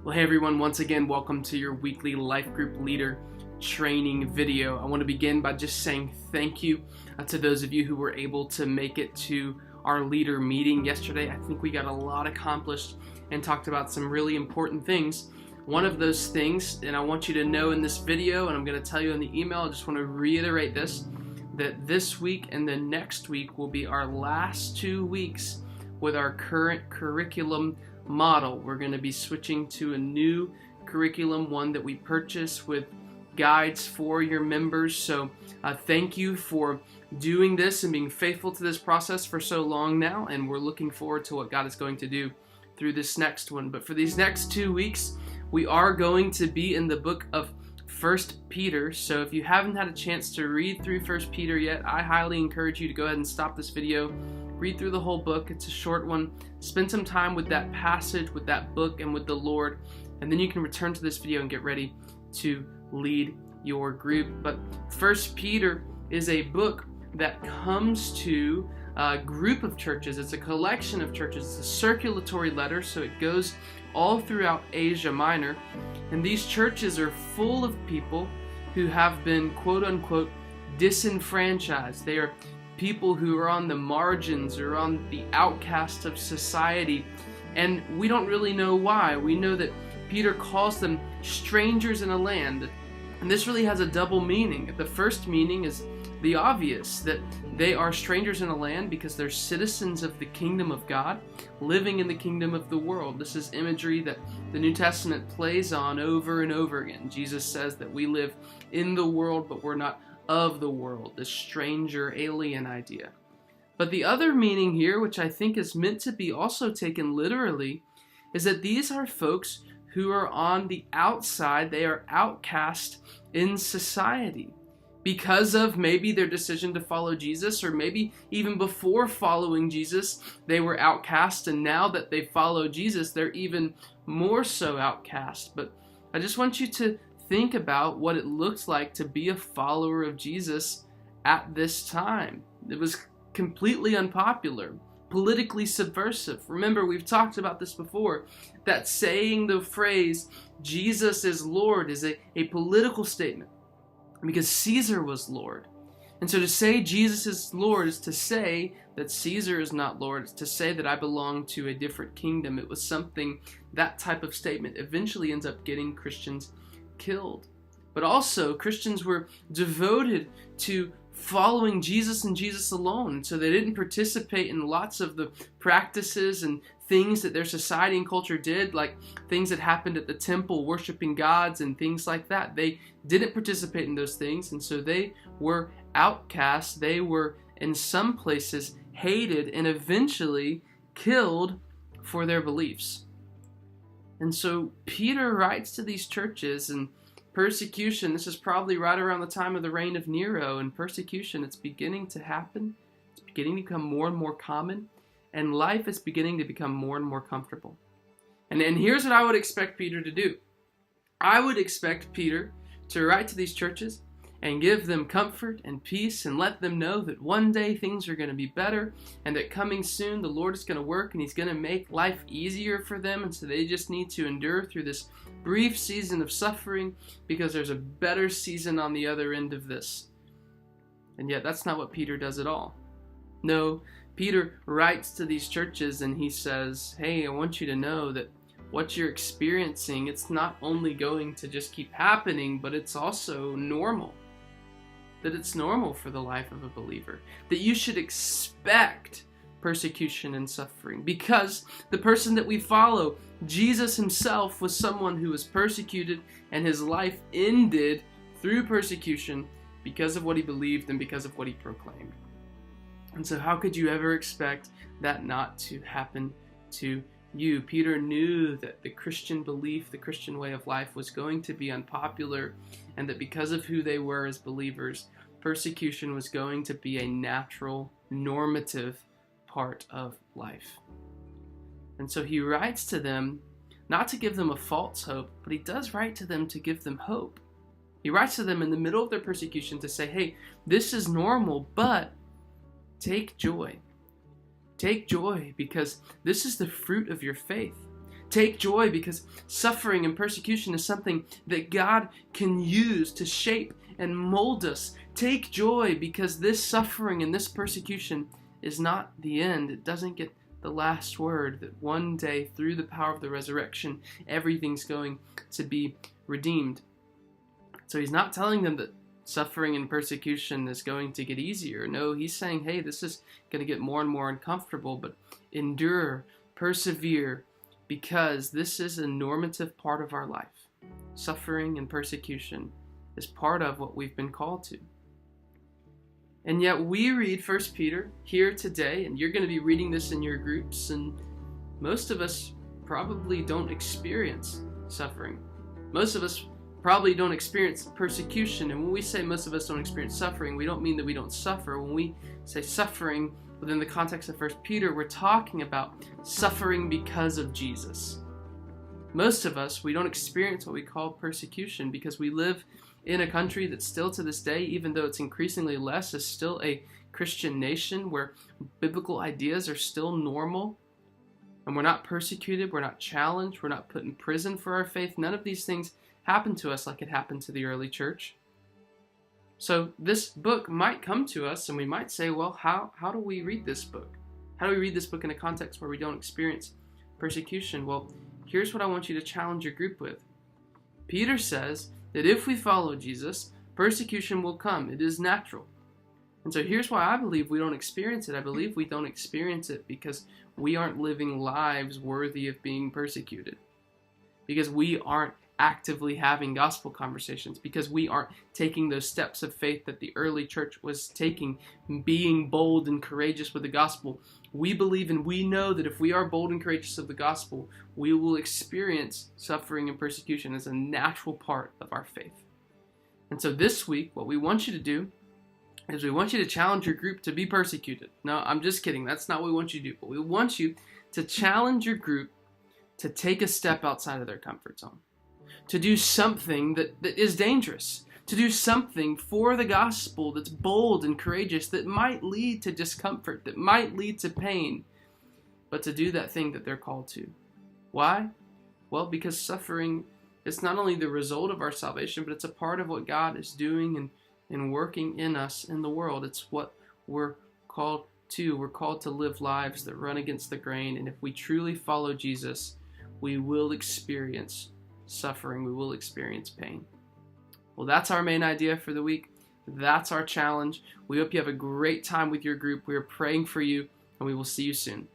Well, hey everyone, once again, welcome to your weekly life group leader training video. I want to begin by just saying thank you to those of you who were able to make it to our leader meeting yesterday. I think we got a lot accomplished and talked about some really important things. One of those things, and I want you to know in this video, and I'm going to tell you in the email, I just want to reiterate this, that this week and the next week will be our last 2 weeks with our current curriculum model. We're going to be switching to a new curriculum, one that we purchase with guides for your members. So thank you for doing this and being faithful to this process for so long now, and we're looking forward to what God is going to do through this next one. But for these next 2 weeks, we are going to be in the book of 1 Peter. So if you haven't had a chance to read through 1 Peter yet, I highly encourage you to go ahead and stop this video, read through the whole book. It's a short one. Spend some time with that passage, with that book, and with the Lord, and then you can return to this video and get ready to lead your group. But 1 Peter is a book that comes to a group of churches. It's a collection of churches. It's a circulatory letter, so it goes all throughout Asia Minor, and these churches are full of people who have been quote-unquote disenfranchised. They are people who are on the margins or on the outcast of society, and we don't really know why. We know that Peter calls them strangers in a land, and this really has a double meaning. The first meaning is the obvious, that they are strangers in a land because they're citizens of the kingdom of God, living in the kingdom of the world. This is imagery that the New Testament plays on over and over again. Jesus says that we live in the world, but we're not of the world, the stranger, alien idea. But the other meaning here, which I think is meant to be also taken literally, is that these are folks who are on the outside. They are outcast in society because of maybe their decision to follow Jesus, or maybe even before following Jesus, they were outcast, and now that they follow Jesus, they're even more so outcast. But I just want you to think about what it looked like to be a follower of Jesus at this time. It was completely unpopular, politically subversive. Remember, we've talked about this before, that saying the phrase, Jesus is Lord, is a political statement because Caesar was Lord. And so to say Jesus is Lord is to say that Caesar is not Lord. It's to say that I belong to a different kingdom. It was something, that type of statement eventually ends up getting Christians killed. But also, Christians were devoted to following Jesus and Jesus alone. So they didn't participate in lots of the practices and things that their society and culture did, like things that happened at the temple, worshiping gods and things like that. They didn't participate in those things, and so they were outcasts. They were, in some places, hated and eventually killed for their beliefs. And so Peter writes to these churches, and persecution, this is probably right around the time of the reign of Nero, and persecution, it's beginning to happen. It's beginning to become more and more common, and life is beginning to become more and more comfortable. And here's what I would expect Peter to do. I would expect Peter to write to these churches and give them comfort and peace and let them know that one day things are going to be better, and that coming soon the Lord is going to work and He's going to make life easier for them, and so they just need to endure through this brief season of suffering because there's a better season on the other end of this. And yet that's not what Peter does at all. No, Peter writes to these churches and he says, hey, I want you to know that what you're experiencing, it's not only going to just keep happening, but it's also normal. That it's normal for the life of a believer. That you should expect persecution and suffering, because the person that we follow, Jesus himself, was someone who was persecuted, and his life ended through persecution because of what he believed and because of what he proclaimed. And so how could you ever expect that not to happen to you? Peter knew that the Christian belief, the Christian way of life, was going to be unpopular, and that because of who they were as believers, persecution was going to be a natural, normative part of life. And so he writes to them not to give them a false hope, but he does write to them to give them hope. He writes to them in the middle of their persecution to say, hey, this is normal, but take joy. Take joy, because this is the fruit of your faith. Take joy because suffering and persecution is something that God can use to shape and mold us. Take joy because this suffering and this persecution is not the end. It doesn't get the last word, that one day through the power of the resurrection, everything's going to be redeemed. So he's not telling them that suffering and persecution is going to get easier. No, he's saying, hey, this is going to get more and more uncomfortable, but endure, persevere, because this is a normative part of our life. Suffering and persecution is part of what we've been called to. And yet we read 1 Peter here today, and you're going to be reading this in your groups, and most of us probably don't experience suffering. Most of us probably don't experience persecution. And when we say most of us don't experience suffering, we don't mean that we don't suffer. When we say suffering within the context of 1 Peter, we're talking about suffering because of Jesus. Most of us, we don't experience what we call persecution because we live in a country that still to this day, even though it's increasingly less, is still a Christian nation where biblical ideas are still normal. And we're not persecuted, we're not challenged, we're not put in prison for our faith. None of these things happen to us like it happened to the early church. So this book might come to us and we might say, well, how do we read this book? How do we read this book in a context where we don't experience persecution? Well, here's what I want you to challenge your group with. Peter says that if we follow Jesus, persecution will come. It is natural. And so here's why I believe we don't experience it. I believe we don't experience it because we aren't living lives worthy of being persecuted. Because we aren't actively having gospel conversations. Because we aren't taking those steps of faith that the early church was taking, being bold and courageous with the gospel. We believe and we know that if we are bold and courageous of the gospel, we will experience suffering and persecution as a natural part of our faith. And so this week, what we want you to do is we want you to challenge your group to be persecuted. No, I'm just kidding. That's not what we want you to do. But we want you to challenge your group to take a step outside of their comfort zone. To do something that is dangerous. To do something for the gospel that's bold and courageous, that might lead to discomfort, that might lead to pain, but to do that thing that they're called to. Why? Well, because suffering is not only the result of our salvation, but it's a part of what God is doing and working in us in the world. It's what we're called to. We're called to live lives that run against the grain, and if we truly follow Jesus, we will experience suffering. We will experience pain. Well, that's our main idea for the week. That's our challenge. We hope you have a great time with your group. We are praying for you, and we will see you soon.